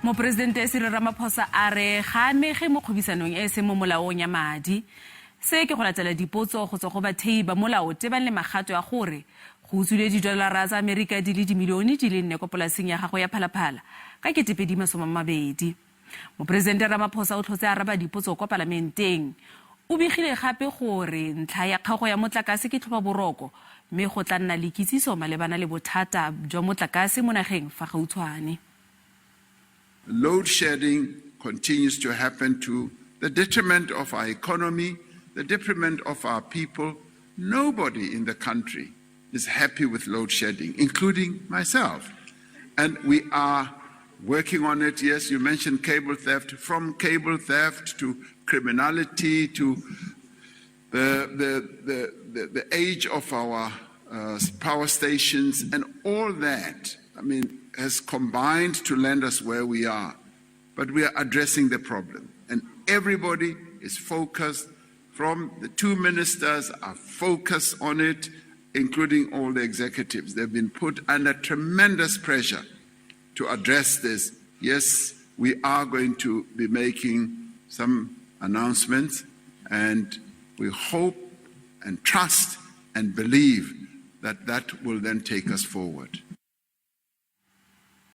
Mopresidente Cyril Ramaphosa a re ga amege mo kgwebisanong e se mo molaong ya madi. Se ke go latela dipotso go tswa go bathei ba molao tebang le magatwe a gore go utswilwe didolara tsa Amerika di le dimilione di le 4 kwa polaseng ya gagwe ya Phala ka Kete Pedi Mabedi. Mopresidente Ramaphosa o tlhotse araba dipotso kwa palamenteng. O begile gape gore ntlha ya kgago ya motlakase ke tlhoba-boroka mme go tla nna le kitsiso malebana le bothata jwa motlakase mo nageng fa gautshwane. Load shedding continues to happen to the detriment of our economy, the detriment of our people. Nobody in the country is happy with load shedding, including myself. And we are working on it. Yes, you mentioned cable theft. From cable theft to criminality to the age of our power stations and all that, has combined to land us where we are. But we are addressing the problem. And everybody is focused. From the 2 ministers are focused on it, including all the executives. They've been put under tremendous pressure to address this. Yes, we are going to be making some announcements, and we hope and trust and believe that that will then take us forward.